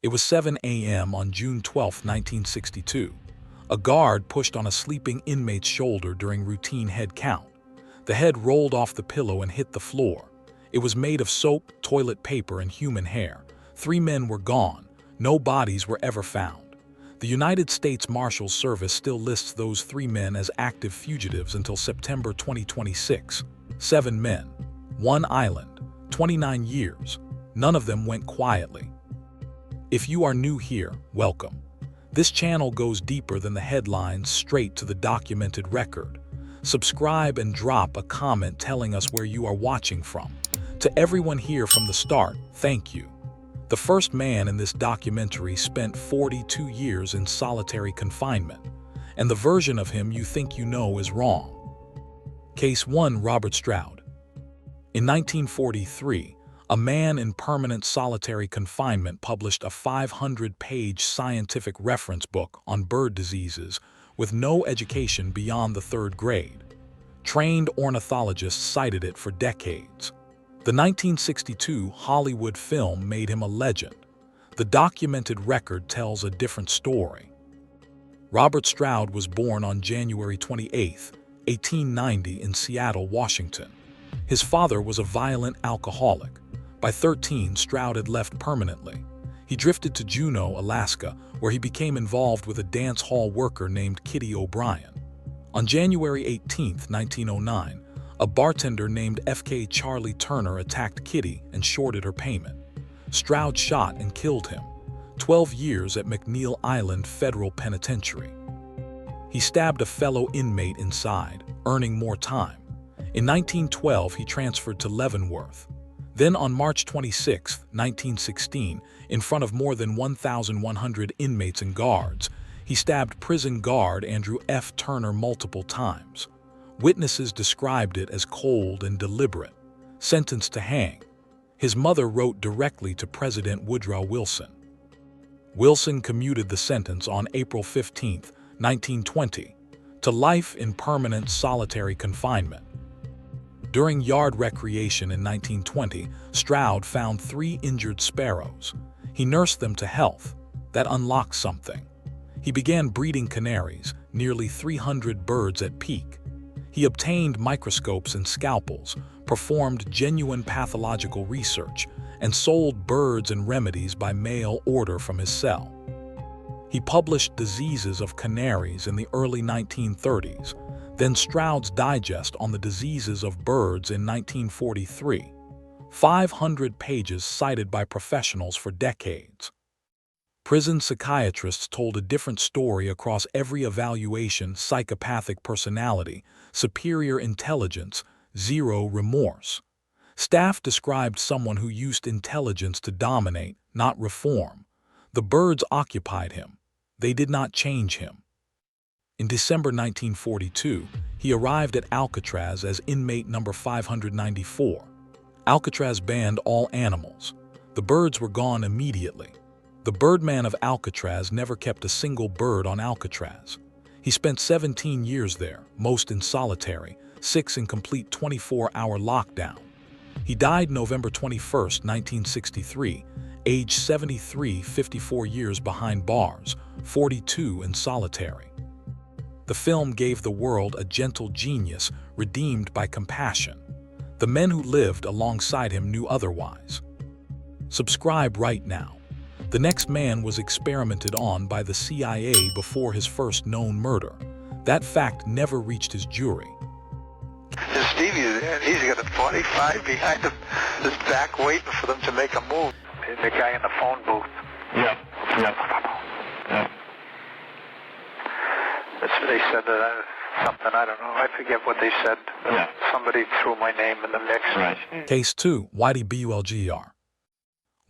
It was 7 a.m. on June 12, 1962. A guard pushed on a sleeping inmate's shoulder during routine head count. The head rolled off the pillow and hit the floor. It was made of soap, toilet paper, and human hair. 3 men were gone. No bodies were ever found. The United States Marshals Service still lists those 3 men as active fugitives until September 2026. 7 men, 1 island, 29 years. None of them went quietly. If you are new here, welcome. This channel goes deeper than the headlines, straight to the documented record. Subscribe and drop a comment telling us where you are watching from. To everyone here from the start, thank you. The first man in this documentary spent 42 years in solitary confinement, and the version of him you think you know is wrong. Case 1. Robert Stroud. In 1943, a man in permanent solitary confinement published a 500-page scientific reference book on bird diseases with no education beyond the 3rd grade. Trained ornithologists cited it for decades. The 1962 Hollywood film made him a legend. The documented record tells a different story. Robert Stroud was born on January 28, 1890 in Seattle, Washington. His father was a violent alcoholic. By 13, Stroud had left permanently. He drifted to Juneau, Alaska, where he became involved with a dance hall worker named Kitty O'Brien. On January 18, 1909, a bartender named F.K. Charlie Turner attacked Kitty and shorted her payment. Stroud shot and killed him. 12 years at McNeil Island Federal Penitentiary. He stabbed a fellow inmate inside, earning more time. In 1912, he transferred to Leavenworth. Then on March 26, 1916, in front of more than 1,100 inmates and guards, he stabbed prison guard Andrew F. Turner multiple times. Witnesses described it as cold and deliberate. Sentenced to hang. His mother wrote directly to President Woodrow Wilson. Wilson commuted the sentence on April 15, 1920, to life in permanent solitary confinement. During yard recreation in 1920, Stroud found 3 injured sparrows. He nursed them to health. That unlocked something. He began breeding canaries, nearly 300 birds at peak. He obtained microscopes and scalpels, performed genuine pathological research, and sold birds and remedies by mail order from his cell. He published Diseases of Canaries in the early 1930s, then Stroud's Digest on the Diseases of Birds in 1943. 500 pages cited by professionals for decades. Prison psychiatrists told a different story across every evaluation: psychopathic personality, superior intelligence, 0 remorse. Staff described someone who used intelligence to dominate, not reform. The birds occupied him. They did not change him. In December 1942, he arrived at Alcatraz as inmate number 594. Alcatraz banned all animals. The birds were gone immediately. The Birdman of Alcatraz never kept a single bird on Alcatraz. He spent 17 years there, most in solitary, 6 in complete 24-hour lockdown. He died November 21, 1963, age 73, 54 years behind bars, 42 in solitary. The film gave the world a gentle genius redeemed by compassion. The men who lived alongside him knew otherwise. Subscribe right now. The next man was experimented on by the CIA before his first known murder. That fact never reached his jury. And Stevie, he's got a 45 behind him, his back waiting for them to make a move. The guy in the phone booth. Yep. They said that something, I don't know, I forget what they said. Yeah. Somebody threw my name in the mix. Right. Case 2. Whitey Bulger.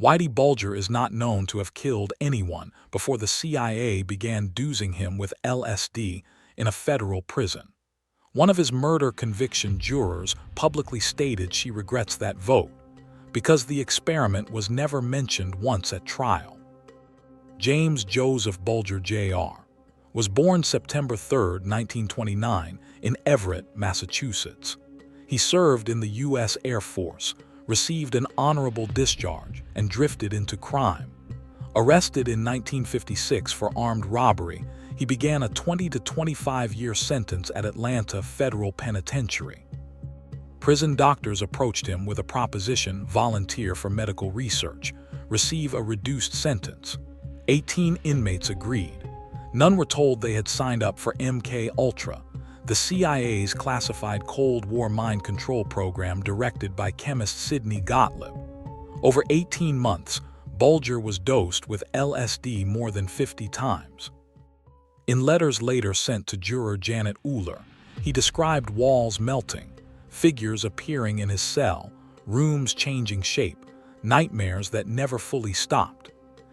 Whitey Bulger is not known to have killed anyone before the CIA began doozing him with LSD in a federal prison. One of his murder conviction jurors publicly stated she regrets that vote because the experiment was never mentioned once at trial. James Joseph Bulger, Jr., was born September 3, 1929, in Everett, Massachusetts. He served in the U.S. Air Force, received an honorable discharge, and drifted into crime. Arrested in 1956 for armed robbery, he began a 20 to 25-year sentence at Atlanta Federal Penitentiary. Prison doctors approached him with a proposition: volunteer for medical research, receive a reduced sentence. 18 inmates agreed. None were told they had signed up for MK Ultra, the CIA's classified Cold War mind control program directed by chemist Sidney Gottlieb. Over 18 months, Bulger was dosed with LSD more than 50 times. In letters later sent to juror Janet Uller, he described walls melting, figures appearing in his cell, rooms changing shape, nightmares that never fully stopped.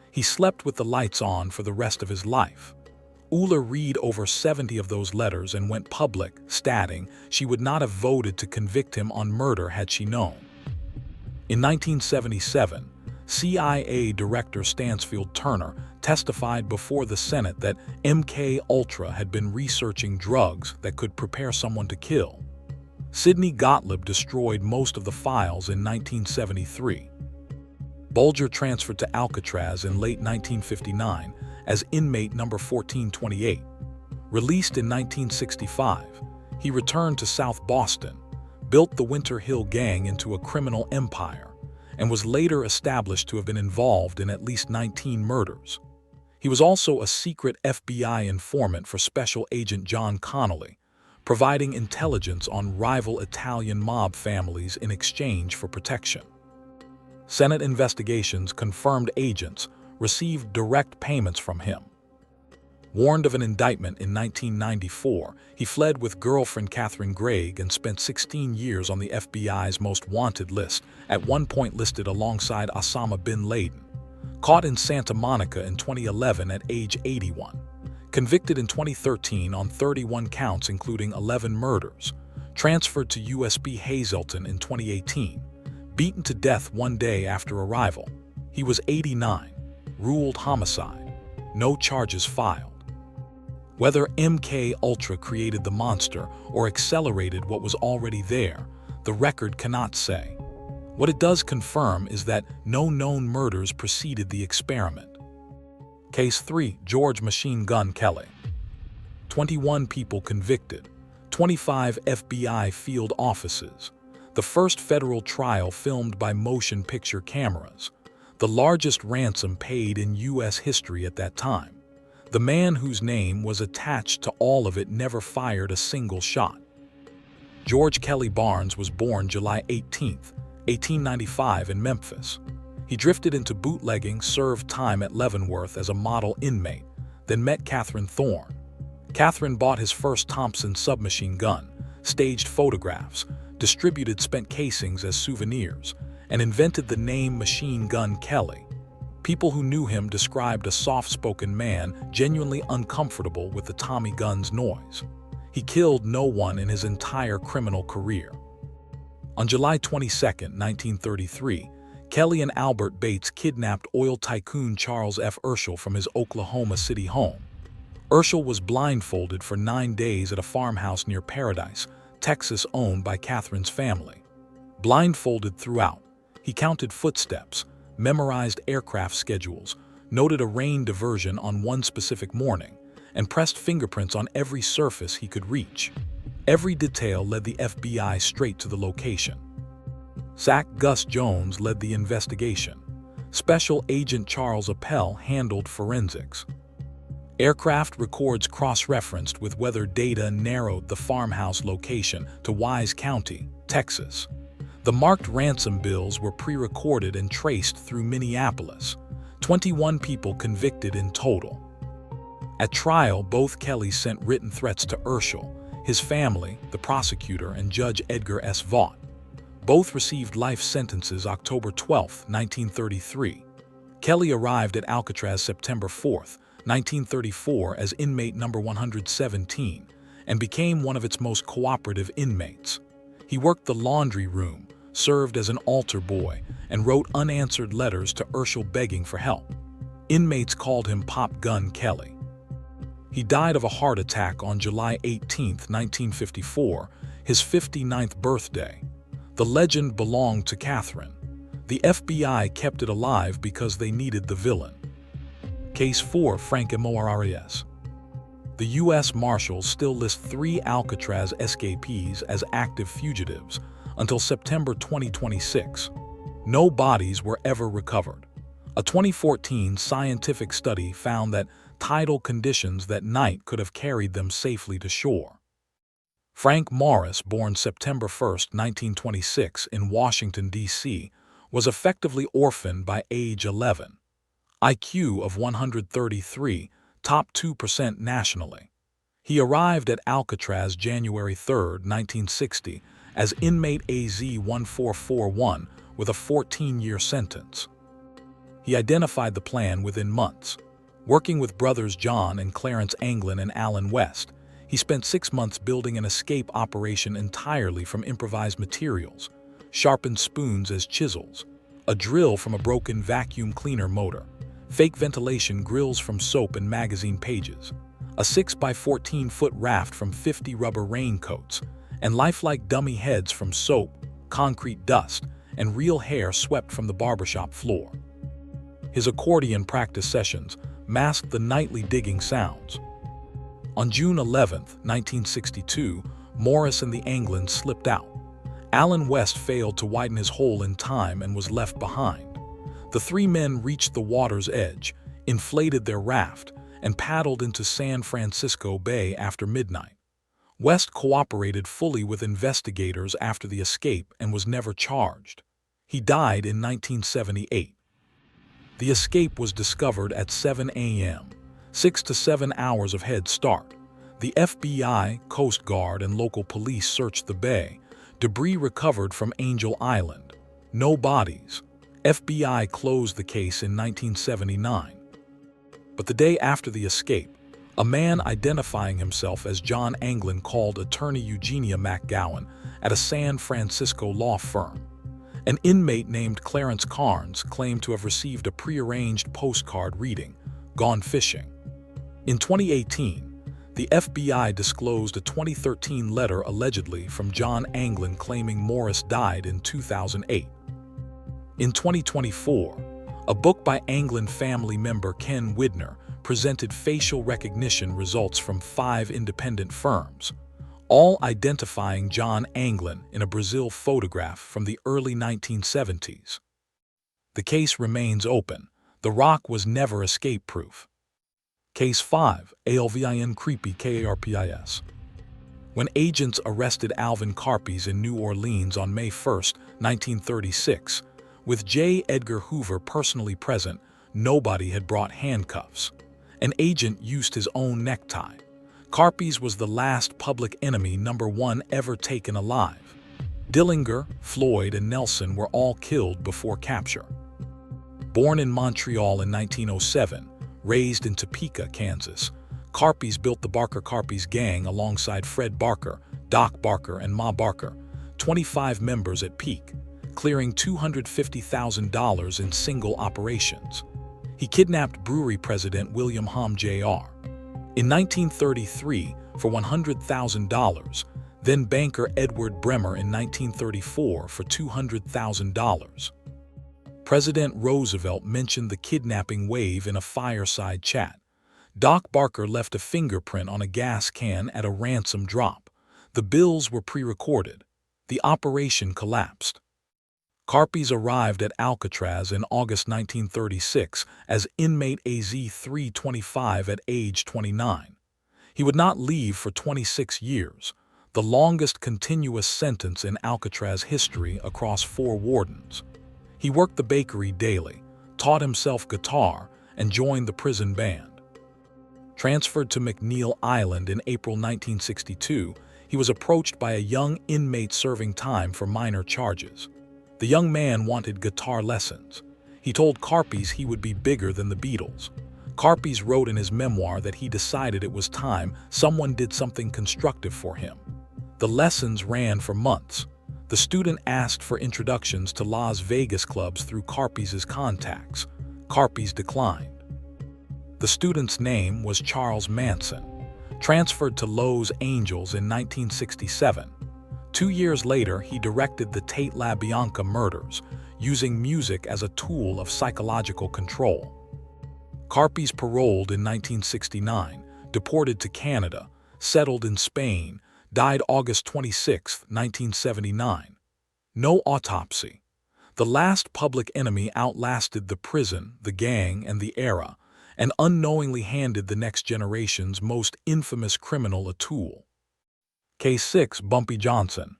He slept with the lights on for the rest of his life. Uller read over 70 of those letters and went public, stating she would not have voted to convict him on murder had she known. In 1977, CIA Director Stansfield Turner testified before the Senate that MK Ultra had been researching drugs that could prepare someone to kill. Sidney Gottlieb destroyed most of the files in 1973. Bulger transferred to Alcatraz in late 1959 as inmate number 1428. Released in 1965, he returned to South Boston, built the Winter Hill Gang into a criminal empire, and was later established to have been involved in at least 19 murders. He was also a secret FBI informant for Special Agent John Connolly, providing intelligence on rival Italian mob families in exchange for protection. Senate investigations confirmed agents received direct payments from him. Warned of an indictment in 1994, he fled with girlfriend Catherine Gregg and spent 16 years on the FBI's most wanted list, at one point listed alongside Osama bin Laden. Caught in Santa Monica in 2011 at age 81. Convicted in 2013 on 31 counts including 11 murders. Transferred to USB Hazleton in 2018. Beaten to death one day after arrival. He was 89. Ruled homicide. No charges filed. Whether MK Ultra created the monster or accelerated what was already there, the record cannot say. What it does confirm is that no known murders preceded the experiment. Case 3. George Machine Gun Kelly. 21 people convicted. 25 FBI field offices. The first federal trial filmed by motion picture cameras. The largest ransom paid in U.S. history at that time. The man whose name was attached to all of it never fired a single shot. George Kelly Barnes was born July 18, 1895 in Memphis. He drifted into bootlegging, served time at Leavenworth as a model inmate, then met Catherine Thorne. Catherine bought his first Thompson submachine gun, staged photographs, distributed spent casings as souvenirs, and invented the name Machine Gun Kelly. People who knew him described a soft-spoken man genuinely uncomfortable with the Tommy gun's noise. He killed no one in his entire criminal career. On July 22, 1933, Kelly and Albert Bates kidnapped oil tycoon Charles F. Urschel from his Oklahoma City home. Urschel was blindfolded for 9 days at a farmhouse near Paradise, Texas, owned by Catherine's family. Blindfolded throughout, he counted footsteps, memorized aircraft schedules, noted a rain diversion on one specific morning, and pressed fingerprints on every surface he could reach. Every detail led the FBI straight to the location. SAC Gus Jones led the investigation. Special Agent Charles Appel handled forensics. Aircraft records cross-referenced with weather data narrowed the farmhouse location to Wise County, Texas. The marked ransom bills were pre-recorded and traced through Minneapolis. 21 people convicted in total. At trial, both Kellys sent written threats to Urschel, his family, the prosecutor, and Judge Edgar S. Vaught. Both received life sentences October 12, 1933. Kelly arrived at Alcatraz September 4, 1934 as inmate number 117 and became one of its most cooperative inmates. He worked the laundry room, served as an altar boy, and wrote unanswered letters to Urschel begging for help. Inmates called him Pop Gun Kelly. He died of a heart attack on July 18, 1954, his 59th birthday. The legend belonged to Catherine. The FBI kept it alive because they needed the villain. Case 4, Frank Moraes. The U.S. Marshals still list 3 Alcatraz escapees as active fugitives until September 2026. No bodies were ever recovered. A 2014 scientific study found that tidal conditions that night could have carried them safely to shore. Frank Morris, born September 1, 1926 in Washington, D.C., was effectively orphaned by age 11. IQ of 133, top 2% nationally. He arrived at Alcatraz January 3, 1960, as inmate AZ-1441 with a 14-year sentence. He identified the plan within months. Working with brothers John and Clarence Anglin and Alan West, he spent 6 months building an escape operation entirely from improvised materials, sharpened spoons as chisels, a drill from a broken vacuum cleaner motor, fake ventilation grills from soap and magazine pages, a 6x14-foot raft from 50 rubber raincoats, and lifelike dummy heads from soap, concrete dust, and real hair swept from the barbershop floor. His accordion practice sessions masked the nightly digging sounds. On June 11, 1962, Morris and the Anglins slipped out. Alan West failed to widen his hole in time and was left behind. The 3 men reached the water's edge, inflated their raft, and paddled into San Francisco Bay after midnight. West cooperated fully with investigators after the escape and was never charged. He died in 1978. The escape was discovered at 7 a.m., 6 to 7 hours of head start. The FBI, Coast Guard, and local police searched the bay. Debris recovered from Angel Island. No bodies. FBI closed the case in 1979. But the day after the escape, a man identifying himself as John Anglin called attorney Eugenia McGowan at a San Francisco law firm. An inmate named Clarence Carnes claimed to have received a prearranged postcard reading, "Gone Fishing." In 2018, the FBI disclosed a 2013 letter allegedly from John Anglin claiming Morris died in 2008. In 2024, a book by Anglin family member Ken Widner presented facial recognition results from 5 independent firms, all identifying John Anglin in a Brazil photograph from the early 1970s. The case remains open. The rock was never escape-proof. Case 5, Alvin Creepy Karpis. When agents arrested Alvin Karpis in New Orleans on May 1, 1936, with J. Edgar Hoover personally present, nobody had brought handcuffs. An agent used his own necktie. Karpis was the last public enemy #1 ever taken alive. Dillinger, Floyd, and Nelson were all killed before capture. Born in Montreal in 1907, raised in Topeka, Kansas, Karpis built the Barker Karpis gang alongside Fred Barker, Doc Barker, and Ma Barker, 25 members at peak, clearing $250,000 in single operations. He kidnapped brewery president William Hom Jr. in 1933 for $100,000, then banker Edward Bremer in 1934 for $200,000. President Roosevelt mentioned the kidnapping wave in a fireside chat. Doc Barker left a fingerprint on a gas can at a ransom drop. The bills were pre-recorded. The operation collapsed. Karpis arrived at Alcatraz in August 1936 as inmate AZ-325 at age 29. He would not leave for 26 years, the longest continuous sentence in Alcatraz history across 4 wardens. He worked the bakery daily, taught himself guitar, and joined the prison band. Transferred to McNeil Island in April 1962, he was approached by a young inmate serving time for minor charges. The young man wanted guitar lessons. He told Karpis he would be bigger than the Beatles. Karpis wrote in his memoir that he decided it was time someone did something constructive for him. The lessons ran for months. The student asked for introductions to Las Vegas clubs through Karpis' contacts. Karpis declined. The student's name was Charles Manson, transferred to Los Angeles in 1967. 2 years later, he directed the Tate LaBianca murders, using music as a tool of psychological control. Carpes paroled in 1969, deported to Canada, settled in Spain, died August 26, 1979. No autopsy. The last public enemy outlasted the prison, the gang, and the era, and unknowingly handed the next generation's most infamous criminal a tool. Case 6, Bumpy Johnson.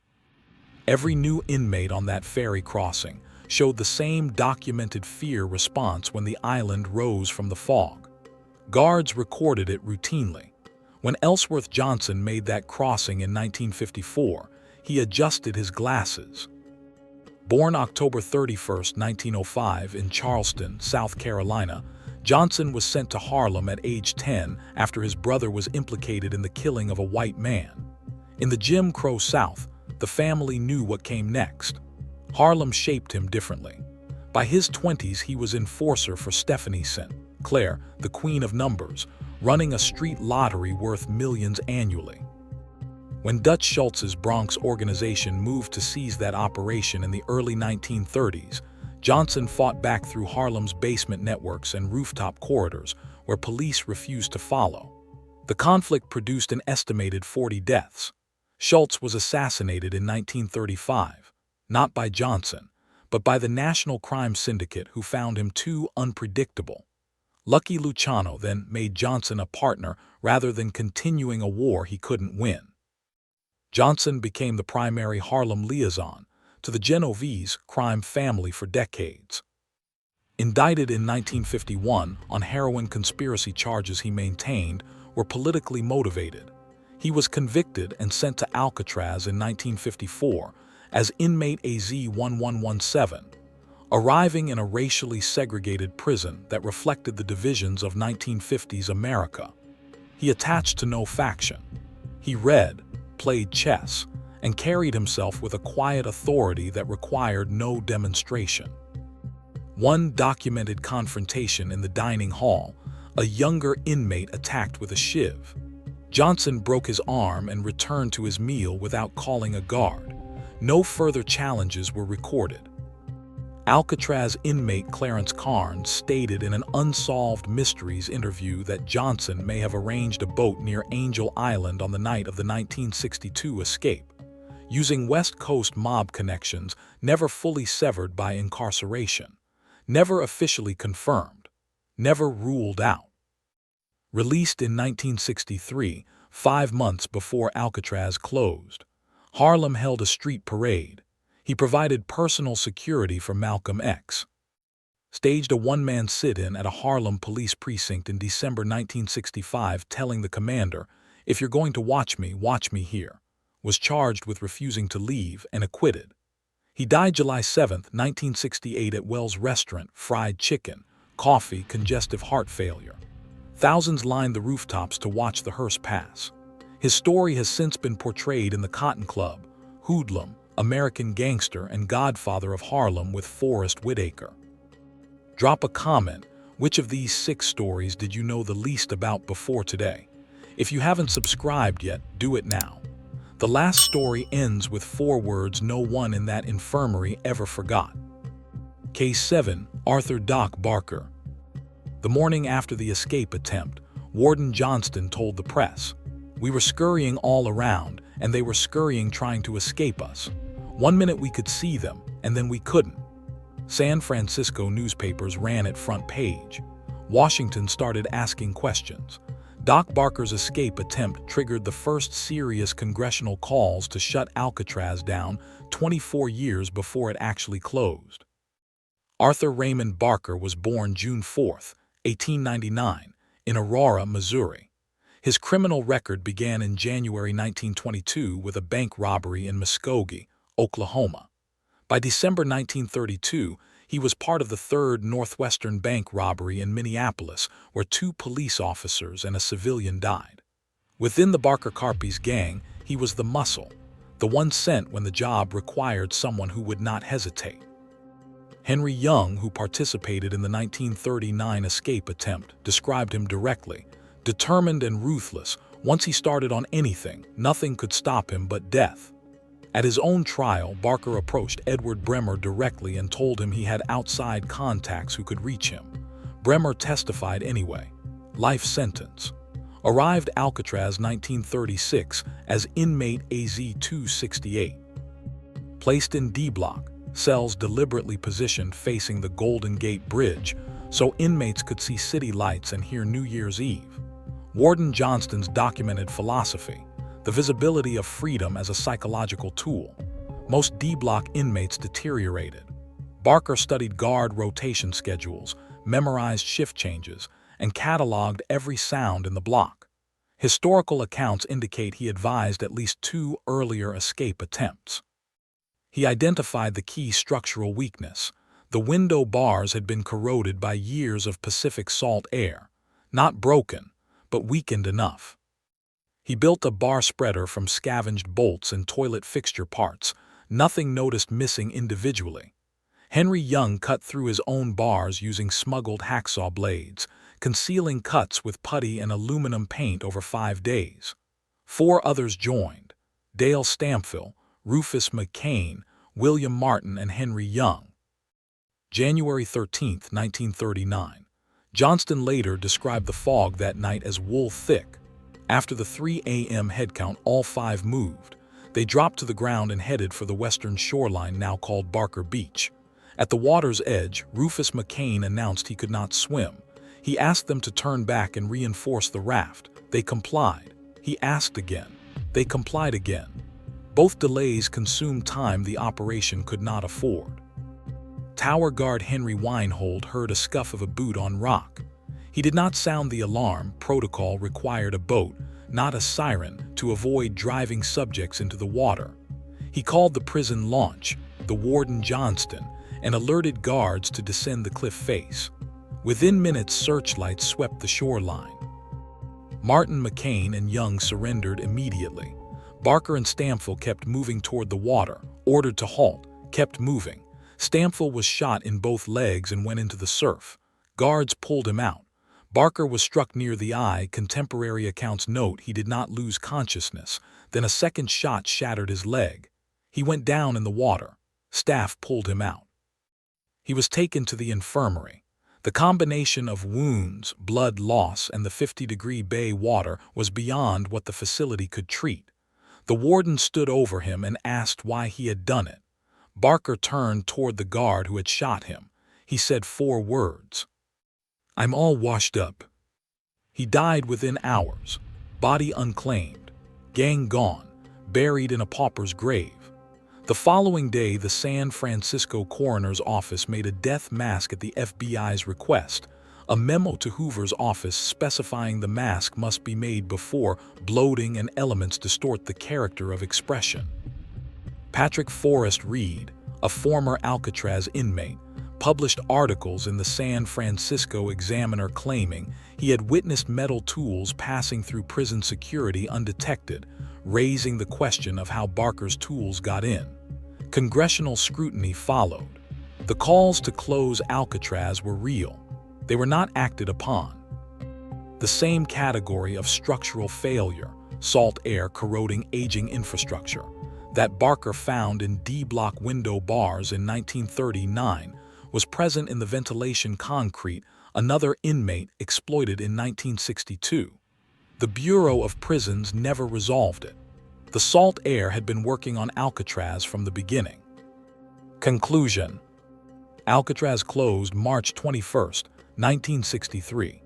Every new inmate on that ferry crossing showed the same documented fear response when the island rose from the fog. Guards recorded it routinely. When Ellsworth Johnson made that crossing in 1954, he adjusted his glasses. Born October 31, 1905 in Charleston, South Carolina, Johnson was sent to Harlem at age 10 after his brother was implicated in the killing of a white man. In the Jim Crow South, the family knew what came next. Harlem shaped him differently. By his 20s, he was enforcer for Stephanie St. Clair, the Queen of Numbers, running a street lottery worth millions annually. When Dutch Schultz's Bronx organization moved to seize that operation in the early 1930s, Johnson fought back through Harlem's basement networks and rooftop corridors where police refused to follow. The conflict produced an estimated 40 deaths. Schultz was assassinated in 1935, not by Johnson, but by the National Crime Syndicate, who found him too unpredictable. Lucky Luciano then made Johnson a partner rather than continuing a war he couldn't win. Johnson became the primary Harlem liaison to the Genovese crime family for decades. Indicted in 1951 on heroin conspiracy charges he maintained were politically motivated. He was convicted and sent to Alcatraz in 1954 as inmate AZ-1117, arriving in a racially segregated prison that reflected the divisions of 1950s America. He attached to no faction. He read, played chess, and carried himself with a quiet authority that required no demonstration. One documented confrontation in the dining hall, a younger inmate attacked with a shiv. Johnson broke his arm and returned to his meal without calling a guard. No further challenges were recorded. Alcatraz inmate Clarence Carnes stated in an Unsolved Mysteries interview that Johnson may have arranged a boat near Angel Island on the night of the 1962 escape, using West Coast mob connections never fully severed by incarceration, never officially confirmed, never ruled out. Released in 1963, 5 months before Alcatraz closed, Harlem held a street parade. He provided personal security for Malcolm X. Staged a one-man sit-in at a Harlem police precinct in December 1965, telling the commander, "If you're going to watch me here." Was charged with refusing to leave and acquitted. He died July 7, 1968 at Wells Restaurant, fried chicken, coffee, congestive heart failure. Thousands lined the rooftops to watch the hearse pass. His story has since been portrayed in The Cotton Club, Hoodlum, American Gangster, and Godfather of Harlem with Forrest Whitaker. Drop a comment. Which of these 6 stories did you know the least about before today? If you haven't subscribed yet, do it now. The last story ends with 4 words no one in that infirmary ever forgot. Case 7, Arthur Doc Barker. The morning after the escape attempt, Warden Johnston told the press, "We were scurrying all around, and they were scurrying trying to escape us. One minute we could see them, and then we couldn't." San Francisco newspapers ran it front page. Washington started asking questions. Doc Barker's escape attempt triggered the first serious congressional calls to shut Alcatraz down 24 years before it actually closed. Arthur Raymond Barker was born June 4, 1899, in Aurora, Missouri. His criminal record began in January 1922 with a bank robbery in Muskogee, Oklahoma. By December 1932, he was part of the 3rd Northwestern Bank robbery in Minneapolis, where 2 police officers and a civilian died. Within the Barker Carpes gang, he was the muscle, the one sent when the job required someone who would not hesitate. Henry Young, who participated in the 1939 escape attempt, described him directly: determined and ruthless. Once he started on anything, nothing could stop him but death. At his own trial, Barker approached Edward Bremer directly and told him he had outside contacts who could reach him. Bremer testified anyway. Life sentence. Arrived Alcatraz 1936 as inmate AZ-268. Placed in D block, cells deliberately positioned facing the Golden Gate Bridge so inmates could see city lights and hear New Year's Eve. Warden Johnston's documented philosophy, the visibility of freedom as a psychological tool. Most D block inmates deteriorated. Barker studied guard rotation schedules, memorized shift changes, and cataloged every sound in the block. Historical accounts indicate he advised at least 2 earlier escape attempts. He identified the key structural weakness. The window bars had been corroded by years of Pacific salt air, not broken, but weakened enough. He built a bar spreader from scavenged bolts and toilet fixture parts, nothing noticed missing individually. Henry Young cut through his own bars using smuggled hacksaw blades, concealing cuts with putty and aluminum paint over 5 days. 4 others joined: Dale Stampville, Rufus McCain, William Martin, and Henry Young. January 13, 1939. Johnston later described the fog that night as wool-thick. After the 3 a.m. headcount, all 5 moved. They dropped to the ground and headed for the western shoreline, now called Barker Beach. At the water's edge, Rufus McCain announced he could not swim. He asked them to turn back and reinforce the raft. They complied. He asked again. They complied again. Both delays consumed time the operation could not afford. Tower guard Henry Weinhold heard a scuff of a boot on rock. He did not sound the alarm. Protocol required a boat, not a siren, to avoid driving subjects into the water. He called the prison launch, the warden Johnston, and alerted guards to descend the cliff face. Within minutes, searchlights swept the shoreline. Martin, McCain, and Young surrendered immediately. Barker and Stampville kept moving toward the water, ordered to halt, kept moving. Stampville was shot in both legs and went into the surf. Guards pulled him out. Barker was struck near the eye. Contemporary accounts note he did not lose consciousness. Then a second shot shattered his leg. He went down in the water. Staff pulled him out. He was taken to the infirmary. The combination of wounds, blood loss, and the 50-degree bay water was beyond what the facility could treat. The warden stood over him and asked why he had done it. Barker turned toward the guard who had shot him. He said 4 words. "I'm all washed up." He died within hours. Body unclaimed. Gang gone. Buried in a pauper's grave. The following day, the San Francisco coroner's office made a death mask at the FBI's request, a memo to Hoover's office specifying the mask must be made before bloating and elements distort the character of expression. Patrick Forrest Reed, a former Alcatraz inmate, published articles in the San Francisco Examiner claiming he had witnessed metal tools passing through prison security undetected, raising the question of how Barker's tools got in. Congressional scrutiny followed. The calls to close Alcatraz were real. They were not acted upon. The same category of structural failure, salt air corroding aging infrastructure, that Barker found in D-block window bars in 1939 was present in the ventilation concrete another inmate exploited in 1962. The Bureau of Prisons never resolved it. The salt air had been working on Alcatraz from the beginning. Conclusion. Alcatraz closed March 21, 1963.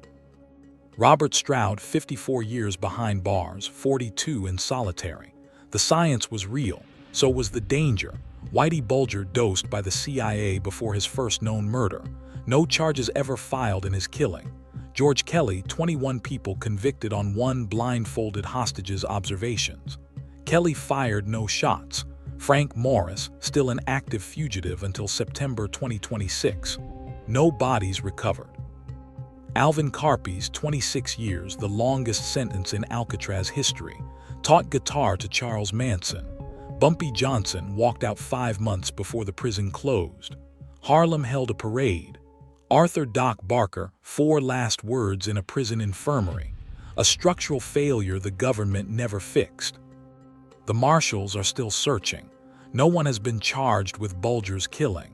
Robert Stroud, 54 years behind bars, 42 in solitary. The science was real, so was the danger. Whitey Bulger dosed by the CIA before his first known murder. No charges ever filed in his killing. George Kelly, 21 people convicted on 1 blindfolded hostage's observations. Kelly fired no shots. Frank Morris, still an active fugitive until September 2026. No bodies recovered. Alvin Carpes, 26 years, the longest sentence in Alcatraz history, taught guitar to Charles Manson. Bumpy Johnson walked out 5 months before the prison closed. Harlem held a parade. Arthur Doc Barker, 4 last words in a prison infirmary. A structural failure the government never fixed. The marshals are still searching. No one has been charged with Bulger's killing.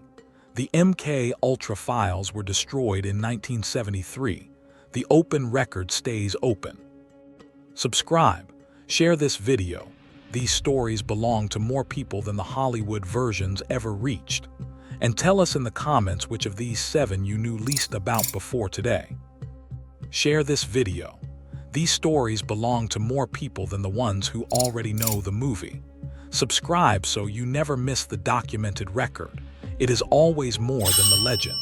The MK Ultra files were destroyed in 1973. The open record stays open. Subscribe, share this video. These stories belong to more people than the Hollywood versions ever reached. And tell us in the comments which of these 7 you knew least about before today. Share this video. These stories belong to more people than the ones who already know the movie. Subscribe so you never miss the documented record. It is always more than the legend.